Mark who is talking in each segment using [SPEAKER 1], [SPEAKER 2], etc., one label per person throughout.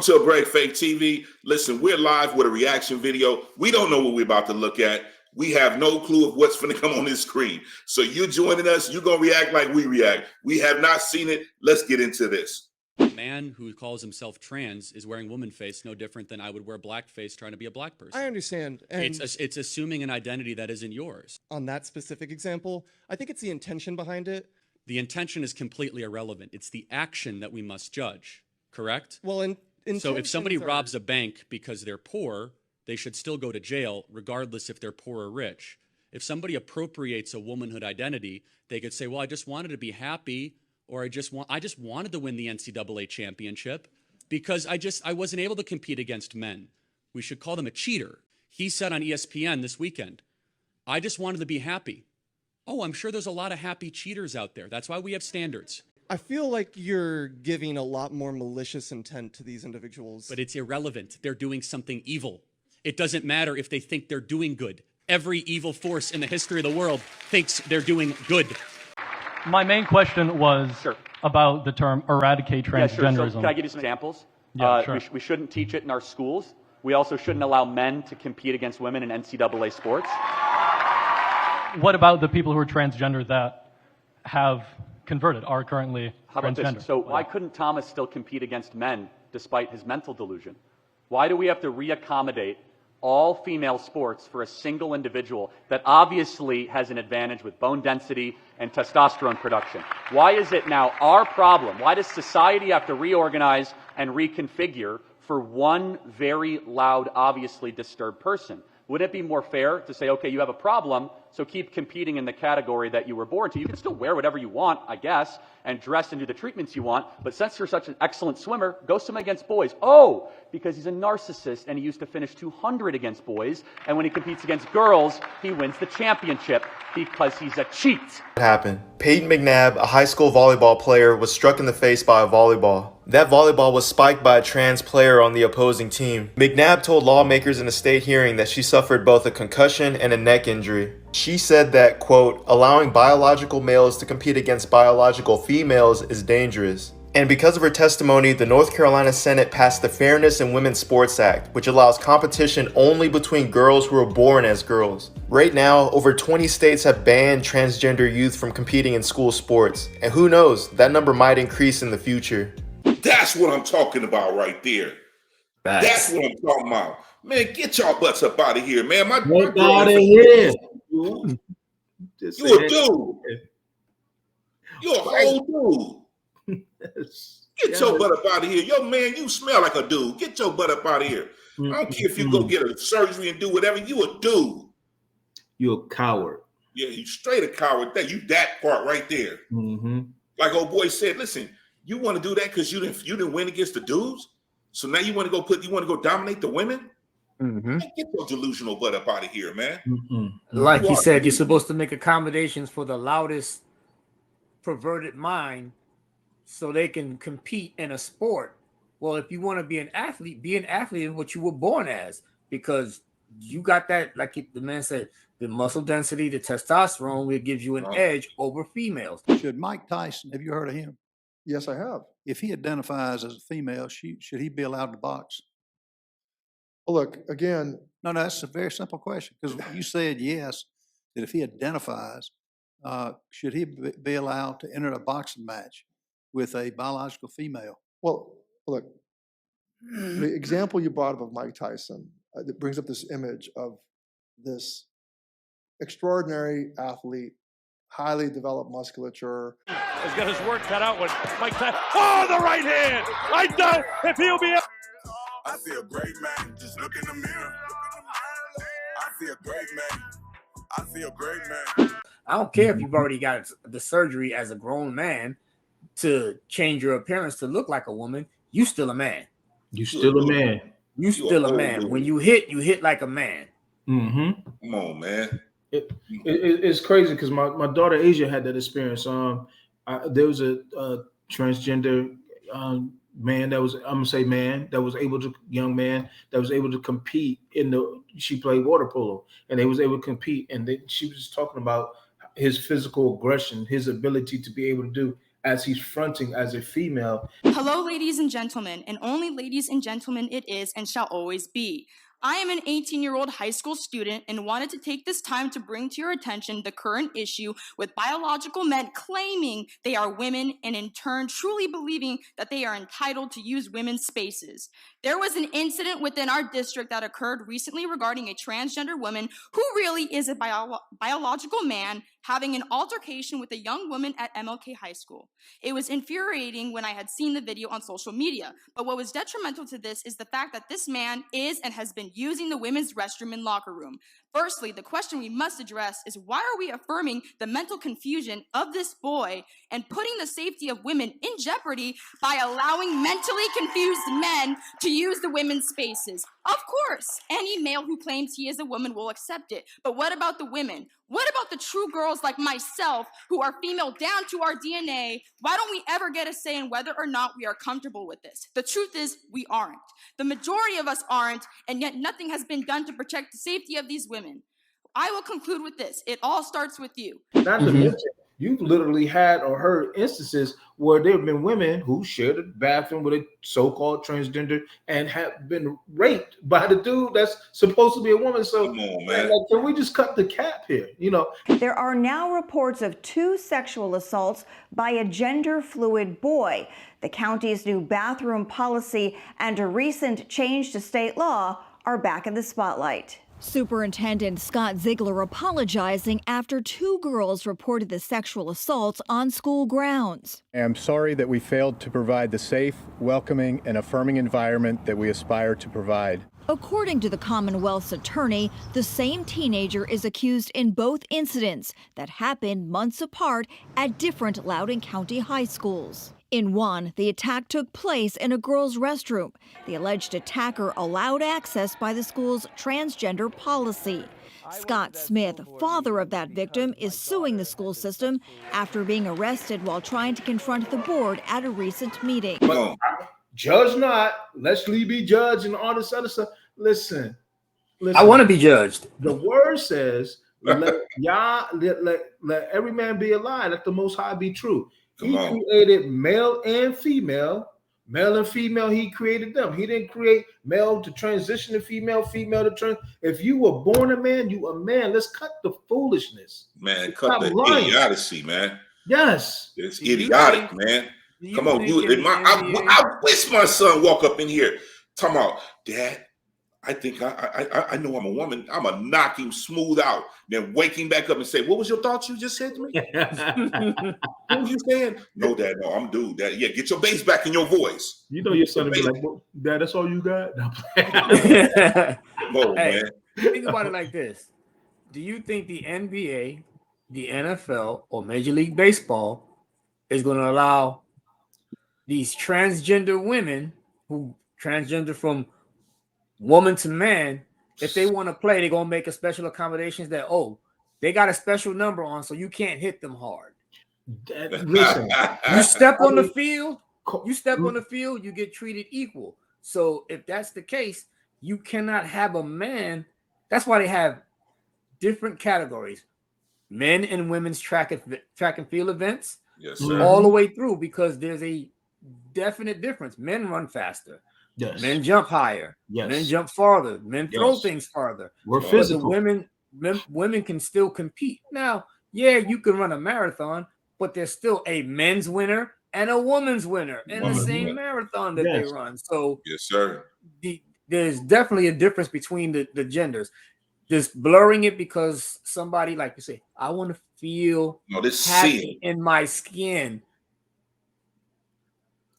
[SPEAKER 1] Welcome to HEBRAIC Fake TV. Listen, we're live with a reaction video. We don't know what we're about to look at. We have no clue of what's going to come on this screen. So you're joining us. You're going to react like we react. We have not seen it. Let's get into this.
[SPEAKER 2] A man who calls himself trans is wearing woman face no different than I would wear blackface trying to be a black person.
[SPEAKER 3] I understand. And
[SPEAKER 2] it's assuming an identity that isn't yours.
[SPEAKER 3] on that specific example, I think it's the intention behind it.
[SPEAKER 2] The intention is completely irrelevant. It's the action that we must judge, correct?
[SPEAKER 3] Well,
[SPEAKER 2] so if somebody robs a bank because they're poor, they should still go to jail regardless if they're poor or rich. If somebody appropriates a womanhood identity, they could say, well, I just wanted to be happy, or I just wanted to win the NCAA championship because I wasn't able to compete against men. We should call them a cheater. He said on ESPN this weekend, I just wanted to be happy. Oh, I'm sure there's a lot of happy cheaters out there. That's why we have standards.
[SPEAKER 3] I feel like you're giving a lot more malicious intent to these individuals.
[SPEAKER 2] But it's irrelevant. They're doing something evil. It doesn't matter if they think they're doing good. Every evil force in the history of the world thinks they're doing good.
[SPEAKER 4] My main question was about the term eradicate transgenderism.
[SPEAKER 5] Yeah, so can I give you some examples?
[SPEAKER 4] Yeah, sure.
[SPEAKER 5] We shouldn't teach it in our schools. We also shouldn't allow men to compete against women in NCAA sports.
[SPEAKER 4] What about the people who are transgender that have converted, are currently
[SPEAKER 5] How about
[SPEAKER 4] transgender?
[SPEAKER 5] this? So why couldn't Thomas still compete against men despite his mental delusion? Why do we have to reaccommodate all female sports for a single individual that obviously has an advantage with bone density and testosterone production? Why is it now our problem? Why does society have to reorganize and reconfigure for one very loud, obviously disturbed person? Wouldn't it be more fair to say, okay, you have a problem, so keep competing in the category that you were born to. You can still wear whatever you want, I guess, and dress and do the treatments you want, but since you're such an excellent swimmer, go swim against boys. Oh, because he's a narcissist and he used to finish 200 against boys, and when he competes against girls, he wins the championship because he's a cheat.
[SPEAKER 6] What happened? Peyton McNabb, a high school volleyball player, was struck in the face by a volleyball. That volleyball was spiked by a trans player on the opposing team. McNabb told lawmakers in a state hearing that she suffered both a concussion and a neck injury. She said that, quote, allowing biological males to compete against biological females is dangerous. And because of her testimony, the North Carolina Senate passed the Fairness in Women's Sports Act, which allows competition only between girls who are born as girls. Right now, over 20 states have banned transgender youth from competing in school sports. And who knows, that number might increase in the future.
[SPEAKER 1] That's what I'm talking about right there. That's what I'm talking about. Man, get y'all butts up out of here, man. My
[SPEAKER 7] out of here.
[SPEAKER 1] You a dude. You're a whole dude. Get your butt up out of here. Yo, man, you smell like a dude. Get your butt up out of here. I don't care if you go get a surgery and do whatever. You a dude.
[SPEAKER 7] You're a coward.
[SPEAKER 1] Yeah, you straight a coward. You that part right there. Like old boy said, listen, you want to do that because you didn't win against the dudes? So now you want to go dominate the women? Man, get your delusional butt up out of here, man.
[SPEAKER 8] Like you said, you're supposed to make accommodations for the loudest perverted mind so they can compete in a sport. Well, if you want to be an athlete in what you were born as, because you got that, like the man said, the muscle density, the testosterone will give you an edge over females.
[SPEAKER 9] Should Mike Tyson, have you heard of him?
[SPEAKER 10] Yes, I have.
[SPEAKER 9] If he identifies as a female, should he be allowed to box?
[SPEAKER 10] Well, look, again.
[SPEAKER 9] No, that's a very simple question, because you said yes, that if he identifies, should he be allowed to enter a boxing match with a biological female?
[SPEAKER 10] Well, look, the example you brought up of Mike Tyson, that brings up this image of this extraordinary athlete, highly developed musculature.
[SPEAKER 11] He's got his work cut out with Mike Tyson. Oh, the right hand! I doubt if he'll be able.
[SPEAKER 12] I see a great man. Just look in the mirror. I see a great man. I see a great man.
[SPEAKER 8] I don't care if you've already got the surgery as a grown man to change your appearance to look like a woman. You still a man.
[SPEAKER 7] You still a man.
[SPEAKER 8] You still a man. When you hit like a man.
[SPEAKER 1] Come on, man.
[SPEAKER 7] It's crazy because my daughter Asia had that experience. There was a transgender young man that was able to compete she played water polo, and they was able to compete, and she was just talking about his physical aggression, his ability to be able to do as he's fronting as a female.
[SPEAKER 13] Hello, ladies and gentlemen, and only ladies and gentlemen it is and shall always be. I am an 18-year-old high school student and wanted to take this time to bring to your attention the current issue with biological men claiming they are women and in turn truly believing that they are entitled to use women's spaces. There was an incident within our district that occurred recently regarding a transgender woman who really is a biological man having an altercation with a young woman at MLK High School. It was infuriating when I had seen the video on social media, but what was detrimental to this is the fact that this man is and has been using the women's restroom and locker room. Firstly, the question we must address is why are we affirming the mental confusion of this boy and putting the safety of women in jeopardy by allowing mentally confused men to use the women's spaces? Of course, any male who claims he is a woman will accept it, but what about the women? What about the true girls like myself who are female down to our DNA? Why don't we ever get a say in whether or not we are comfortable with this? The truth is we aren't. The majority of us aren't, and yet nothing has been done to protect the safety of these women. I will conclude with this. It all starts with you.
[SPEAKER 7] Not to mention, you've literally had or heard instances where there have been women who shared a bathroom with a so-called transgender and have been raped by the dude that's supposed to be a woman. So
[SPEAKER 1] come on, man.
[SPEAKER 7] Like, can we just cut the cap here? You know,
[SPEAKER 14] there are now reports of 2 sexual assaults by a gender-fluid boy. The county's new bathroom policy and a recent change to state law are back in the spotlight.
[SPEAKER 15] Superintendent Scott Ziegler apologizing after 2 girls reported the sexual assaults on school grounds.
[SPEAKER 16] I'm sorry that we failed to provide the safe, welcoming, and affirming environment that we aspire to provide.
[SPEAKER 15] According to the Commonwealth's attorney, the same teenager is accused in both incidents that happened months apart at different Loudoun County high schools. In one, the attack took place in a girls' restroom. The alleged attacker allowed access by the school's transgender policy. Scott Smith, father of that victim, is suing the school system after being arrested while trying to confront the board at a recent meeting.
[SPEAKER 7] But judge not, lest we be judged and all this other stuff. Listen.
[SPEAKER 8] I want to be judged.
[SPEAKER 7] The word says, let every man be a lie, let the Most High be true. He created male and female. Male and female, he created them. He didn't create male to transition to female, female to trans. If you were born a man, you a man. Let's cut the foolishness.
[SPEAKER 1] Man, cut the idiocy, man.
[SPEAKER 7] Yes.
[SPEAKER 1] It's idiotic, man. Come on. I wish my son walk up in here talking about, Dad, I think I know I'm a woman. I'm going to knock him smooth out. Then wake him back up and say, what was your thoughts you just said to me? What were you saying? No, Dad, no, I'm dude. Dad, yeah, get your bass back in your voice.
[SPEAKER 7] You know your son will be like, well, Dad, that's all you got?
[SPEAKER 1] No, man.
[SPEAKER 8] Think about it like this. Do you think the NBA, the NFL, or Major League Baseball is going to allow these transgender women who transgender from woman to man, if they want to play, they're going to make a special accommodations that, they got a special number on, so you can't hit them hard.
[SPEAKER 7] Listen,
[SPEAKER 8] you step on the field, you get treated equal. So if that's the case, you cannot have a man. That's why they have different categories, men and women's track and field events,
[SPEAKER 1] yes, sir.
[SPEAKER 8] All the way through, because there's a definite difference. Men run faster.
[SPEAKER 7] Yes.
[SPEAKER 8] Men jump higher.
[SPEAKER 7] Yes.
[SPEAKER 8] Men jump farther. Men throw things farther.
[SPEAKER 7] We're physical.
[SPEAKER 8] Women can still compete. Now, yeah, you can run a marathon, but there's still a men's winner and a woman's winner in the same marathon that they run. So,
[SPEAKER 1] yes, sir.
[SPEAKER 8] There's definitely a difference between the genders. Just blurring it because somebody, like you say, I want to feel happy in my skin.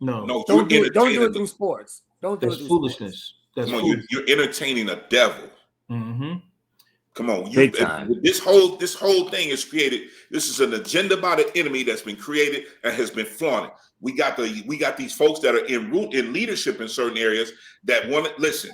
[SPEAKER 7] No,
[SPEAKER 8] don't do it through sports. Don't do it through
[SPEAKER 7] foolishness. That's
[SPEAKER 1] come on, you're entertaining a devil.
[SPEAKER 7] Mm-hmm.
[SPEAKER 1] Come on, this whole thing is created. This is an agenda by the enemy that's been created and has been flaunted. We got these folks that are in leadership in certain areas that want to listen.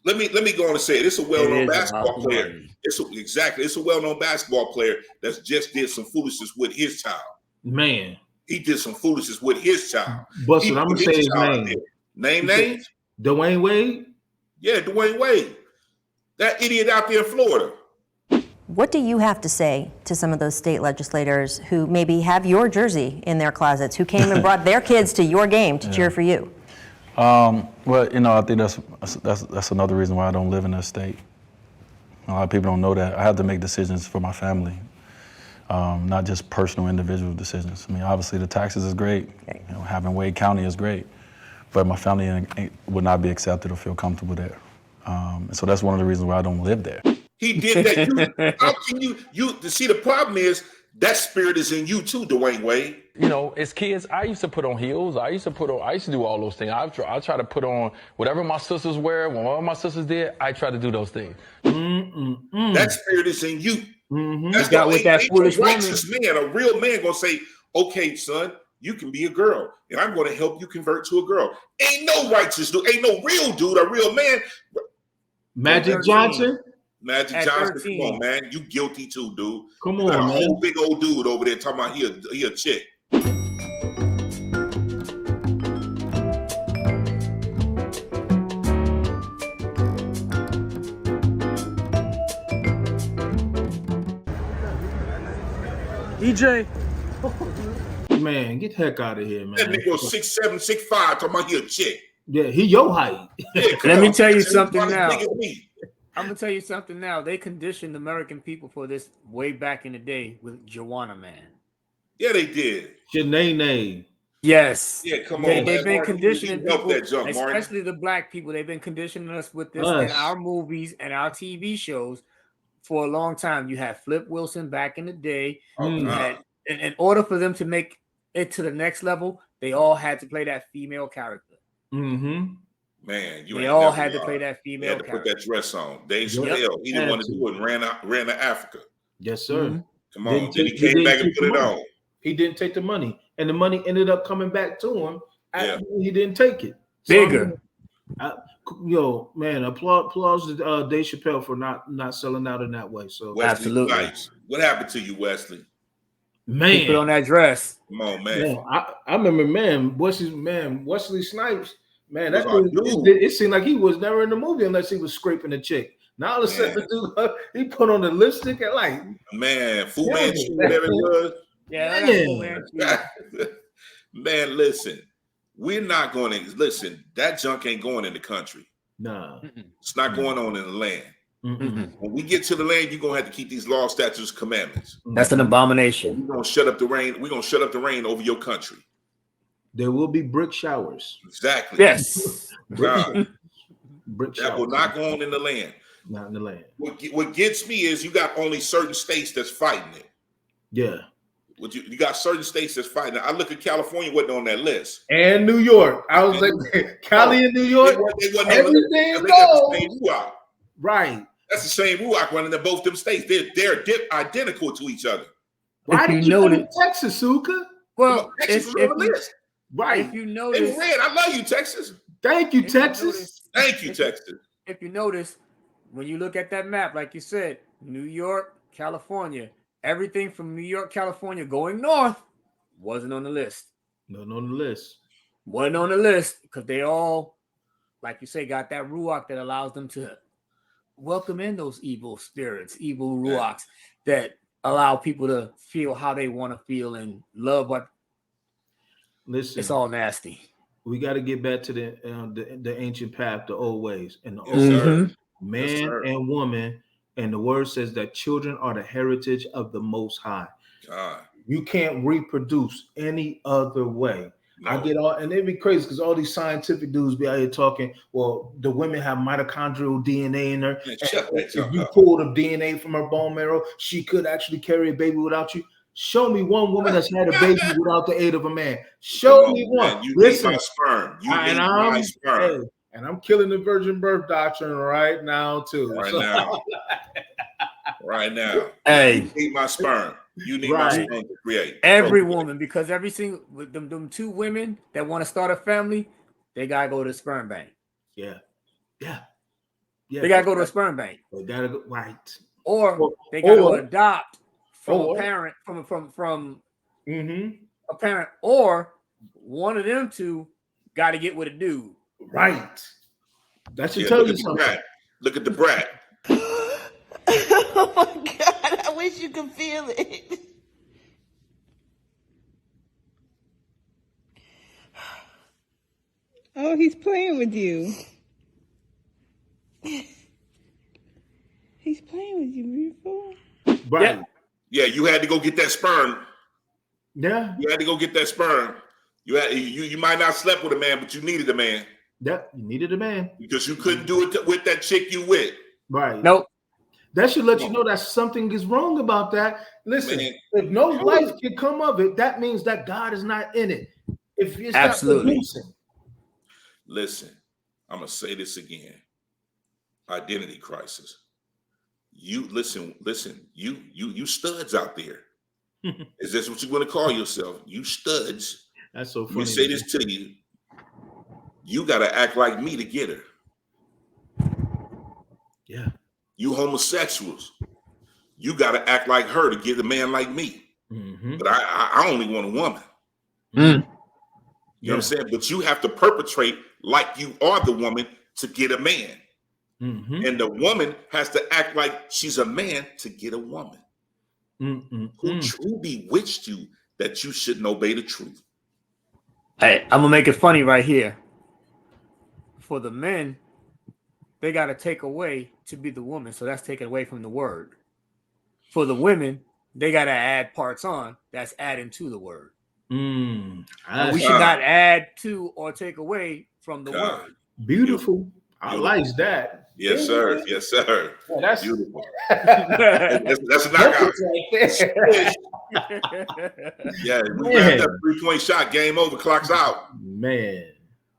[SPEAKER 1] Let me go on and say it. It's a well-known basketball player. It's a well-known basketball player that's just did some foolishness with his child.
[SPEAKER 7] Man.
[SPEAKER 1] He did some foolishness with his child.
[SPEAKER 7] But I'm gonna say his name.
[SPEAKER 1] Names?
[SPEAKER 7] Dwayne Wade?
[SPEAKER 1] Yeah, Dwayne Wade. That idiot out there in Florida.
[SPEAKER 17] What do you have to say to some of those state legislators who maybe have your jersey in their closets, who came and brought their kids to your game to cheer for you?
[SPEAKER 18] Well, I think that's another reason why I don't live in that state. A lot of people don't know that. I have to make decisions for my family, not just personal individual decisions. I mean, obviously the taxes is great. Having Wade County is great, but my family would not be accepted or feel comfortable there. And so that's one of the reasons why I don't live there.
[SPEAKER 1] He did that. How can you see, the problem is that spirit is in you too, Dwayne Wade.
[SPEAKER 19] As kids, I used to put on heels. I used to do all those things. I try to put on whatever my sisters wear. When one of my sisters did, I try to do those things.
[SPEAKER 1] That spirit is in you.
[SPEAKER 8] That's got with that foolish
[SPEAKER 1] righteous man, a real man, gonna say, "Okay, son, you can be a girl, and I'm going to help you convert to a girl." Ain't no righteous dude, ain't no real dude, a real man.
[SPEAKER 7] Magic Johnson.
[SPEAKER 1] Magic Johnson, come on, man. You guilty too, dude.
[SPEAKER 7] Come
[SPEAKER 1] You got
[SPEAKER 7] on,
[SPEAKER 1] a
[SPEAKER 7] man.
[SPEAKER 1] whole big old dude over there talking about he a chick.
[SPEAKER 7] EJ. Man, get the heck out of here, man.
[SPEAKER 1] That nigga was 6'7", 6'5", talking about he a chick.
[SPEAKER 7] Yeah, he your height.
[SPEAKER 8] Let me tell you something
[SPEAKER 1] Everybody's
[SPEAKER 8] now.
[SPEAKER 1] big as me.
[SPEAKER 8] I'm gonna tell you something now. They conditioned American people for this way back in the day with Joanna Man.
[SPEAKER 1] Yeah, they did.
[SPEAKER 7] Shanae.
[SPEAKER 8] Yes.
[SPEAKER 1] Yeah, come
[SPEAKER 8] They've
[SPEAKER 1] on,
[SPEAKER 8] been
[SPEAKER 1] man.
[SPEAKER 8] conditioning
[SPEAKER 1] You help
[SPEAKER 8] people,
[SPEAKER 1] that junk, Martin.
[SPEAKER 8] especially the black people. They've been conditioning us with this
[SPEAKER 7] Us.
[SPEAKER 8] in our movies and our TV shows for a long time. You had Flip Wilson back in the day. You had, in order for them to make it to the next level, they all had to play that female character.
[SPEAKER 7] Mm-hmm.
[SPEAKER 1] Man,
[SPEAKER 8] They all had to play that
[SPEAKER 1] They
[SPEAKER 8] female
[SPEAKER 1] had to
[SPEAKER 8] character.
[SPEAKER 1] put that dress on. Dave
[SPEAKER 8] Yep.
[SPEAKER 1] Chappelle, he didn't
[SPEAKER 7] Had
[SPEAKER 1] want to
[SPEAKER 7] to.
[SPEAKER 1] do it and ran to Africa.
[SPEAKER 7] Yes, sir.
[SPEAKER 1] Come on. Then he came
[SPEAKER 7] didn't
[SPEAKER 1] back and
[SPEAKER 7] take
[SPEAKER 1] put
[SPEAKER 7] the
[SPEAKER 1] it
[SPEAKER 7] money.
[SPEAKER 1] on.
[SPEAKER 7] He didn't take the money, and the money ended up coming back to him.
[SPEAKER 1] Yeah.
[SPEAKER 7] He didn't take it.
[SPEAKER 8] Bigger.
[SPEAKER 7] Yo, man, applause to Dave Chappelle for not selling out in that way. So
[SPEAKER 1] Wesley
[SPEAKER 8] Absolutely.
[SPEAKER 1] Snipes. What happened to you, Wesley?
[SPEAKER 8] He put on
[SPEAKER 7] man,
[SPEAKER 8] that dress.
[SPEAKER 1] Come on, man.
[SPEAKER 7] I remember, Wesley Snipes, man, that
[SPEAKER 1] Was our
[SPEAKER 7] dude,
[SPEAKER 1] dude.
[SPEAKER 7] it seemed like he was never in the movie unless he was scraping a chick. Now all of a sudden, the dude, he put on the lipstick and like,
[SPEAKER 1] Man, Fu
[SPEAKER 7] Yeah,
[SPEAKER 1] Manchu,
[SPEAKER 7] man.
[SPEAKER 1] whatever it was.
[SPEAKER 8] Yeah,
[SPEAKER 7] Man.
[SPEAKER 8] that's cool, man.
[SPEAKER 1] Man, listen. We're not going to listen. That junk ain't going in the country.
[SPEAKER 7] nah.
[SPEAKER 1] It's not going on in the land. When we get to the land, you're gonna have to keep these laws, statutes, commandments.
[SPEAKER 8] That's an abomination.
[SPEAKER 1] We're gonna shut up the rain. We're gonna shut up the rain over your country.
[SPEAKER 7] There will be brick showers.
[SPEAKER 1] Exactly.
[SPEAKER 8] Yes.
[SPEAKER 1] Nah,
[SPEAKER 7] Brick
[SPEAKER 1] that will
[SPEAKER 7] showers.
[SPEAKER 1] not go on in the land.
[SPEAKER 7] Not in the land.
[SPEAKER 1] What gets me is you got only certain states that's fighting it.
[SPEAKER 7] Yeah.
[SPEAKER 1] You got certain states that's fighting it. I look at California wasn't on that list.
[SPEAKER 7] And New York. I was like, Cali and New York.
[SPEAKER 1] They wasn't
[SPEAKER 7] Everything
[SPEAKER 1] on the list. They got the
[SPEAKER 7] goes.
[SPEAKER 1] same ruach.
[SPEAKER 7] Right.
[SPEAKER 1] That's the same ruach running in both them states. They're identical to each other.
[SPEAKER 7] Why
[SPEAKER 8] If
[SPEAKER 7] did
[SPEAKER 8] you
[SPEAKER 7] you go to
[SPEAKER 8] notice-
[SPEAKER 7] Texas, Suka?
[SPEAKER 8] Well,
[SPEAKER 1] Texas was on the list.
[SPEAKER 7] Right.
[SPEAKER 8] if you
[SPEAKER 1] Hey,
[SPEAKER 8] notice,
[SPEAKER 1] Red, I love you, Texas.
[SPEAKER 7] Thank you,
[SPEAKER 8] if you
[SPEAKER 7] Texas.
[SPEAKER 8] notice-
[SPEAKER 1] Thank you, Texas.
[SPEAKER 8] if you notice, when you look at that map, like you said, New York, California, everything from New York, California going north wasn't on the list.
[SPEAKER 7] Not on the list.
[SPEAKER 8] Wasn't on the list because they all, like you say, got that ruach that allows them to welcome in those evil spirits, evil ruachs that allow people to feel how they want to feel and love what.
[SPEAKER 7] Listen,
[SPEAKER 8] It's all nasty.
[SPEAKER 7] we got to get back to the ancient path, the old ways, and the
[SPEAKER 1] Yes,
[SPEAKER 7] old
[SPEAKER 1] sir.
[SPEAKER 7] ways. Man
[SPEAKER 1] Yes, sir.
[SPEAKER 7] and woman, and the word says that children are the heritage of the Most High.
[SPEAKER 1] God.
[SPEAKER 7] You can't reproduce any other way. I
[SPEAKER 1] No.
[SPEAKER 7] get all, and it'd be crazy because all these scientific dudes be out here talking. Well, the women have mitochondrial DNA in her.
[SPEAKER 1] Man, shut that
[SPEAKER 7] If
[SPEAKER 1] junk
[SPEAKER 7] you
[SPEAKER 1] up.
[SPEAKER 7] pull the DNA from her bone marrow, she could actually carry a baby without you. Show me one woman that's had a baby without the aid of a man. Show
[SPEAKER 1] Come
[SPEAKER 7] me
[SPEAKER 1] on,
[SPEAKER 7] one.
[SPEAKER 1] man. You
[SPEAKER 7] Listen,
[SPEAKER 1] need my sperm. You
[SPEAKER 7] and
[SPEAKER 1] need my
[SPEAKER 7] I'm
[SPEAKER 1] sperm.
[SPEAKER 7] hey, and I'm killing the virgin birth doctrine right now too.
[SPEAKER 1] Right
[SPEAKER 7] So-
[SPEAKER 1] now. Right now.
[SPEAKER 8] Hey.
[SPEAKER 1] You need my sperm. You need
[SPEAKER 7] Right.
[SPEAKER 1] my sperm to create.
[SPEAKER 8] Every woman, because every single with them two women that want to start a family, they gotta go to the sperm bank.
[SPEAKER 7] Yeah. Yeah.
[SPEAKER 8] They gotta go to a sperm bank,
[SPEAKER 7] They gotta go right.
[SPEAKER 8] or they gotta
[SPEAKER 7] or-
[SPEAKER 8] adopt from
[SPEAKER 7] or-
[SPEAKER 8] a parent, from
[SPEAKER 7] Mm-hmm.
[SPEAKER 8] a parent, or one of them two got to get with a dude.
[SPEAKER 7] Right. That should
[SPEAKER 1] Yeah,
[SPEAKER 7] tell
[SPEAKER 1] look
[SPEAKER 7] you
[SPEAKER 1] at the
[SPEAKER 7] something.
[SPEAKER 1] brat. Look at the brat.
[SPEAKER 20] Oh my God, I wish you could feel it.
[SPEAKER 21] Oh, he's playing with you. He's playing with you, beautiful.
[SPEAKER 7] Right.
[SPEAKER 1] Yeah, you had to go get that sperm.
[SPEAKER 7] Yeah.
[SPEAKER 1] You had to go get that sperm. You might not slept with a man, but you needed a man.
[SPEAKER 7] Yeah, you needed a man.
[SPEAKER 1] Because you couldn't do it with that chick you with.
[SPEAKER 7] Right.
[SPEAKER 8] Nope.
[SPEAKER 7] That should let you know that something is wrong about that. Listen,
[SPEAKER 1] Man.
[SPEAKER 7] if no life can come of it, that means that God is not in it. If it's
[SPEAKER 8] Absolutely.
[SPEAKER 7] not producing.
[SPEAKER 1] Listen, I'm gonna say this again. Identity crisis. You listen, you studs out there. Is this what you want to call yourself? You studs.
[SPEAKER 7] That's so
[SPEAKER 1] Let
[SPEAKER 7] funny.
[SPEAKER 1] me say this to you. You gotta act like me to get her.
[SPEAKER 7] Yeah.
[SPEAKER 1] You homosexuals. You gotta act like her to get a man like me.
[SPEAKER 7] Mm-hmm.
[SPEAKER 1] But I only want a woman.
[SPEAKER 8] Mm.
[SPEAKER 1] You know what I'm saying? But you have to perpetrate like you are the woman to get a man.
[SPEAKER 7] Mm-hmm.
[SPEAKER 1] And the woman has to act like she's a man to get a woman. Who bewitched you that you shouldn't obey the truth?
[SPEAKER 8] Hey, I'm gonna make it funny right here. For the men, they gotta take away to be the woman, so that's taken away from the word. For the women, they gotta add parts on, that's adding to the word. And we should not add to or take away from the word.
[SPEAKER 7] Beautiful. I like that.
[SPEAKER 1] Yes, sir. Yes, sir.
[SPEAKER 7] Yeah, that's
[SPEAKER 1] beautiful. That's a knockout. Yeah, we got that 3-point shot. Game over. Clock's out.
[SPEAKER 7] Man.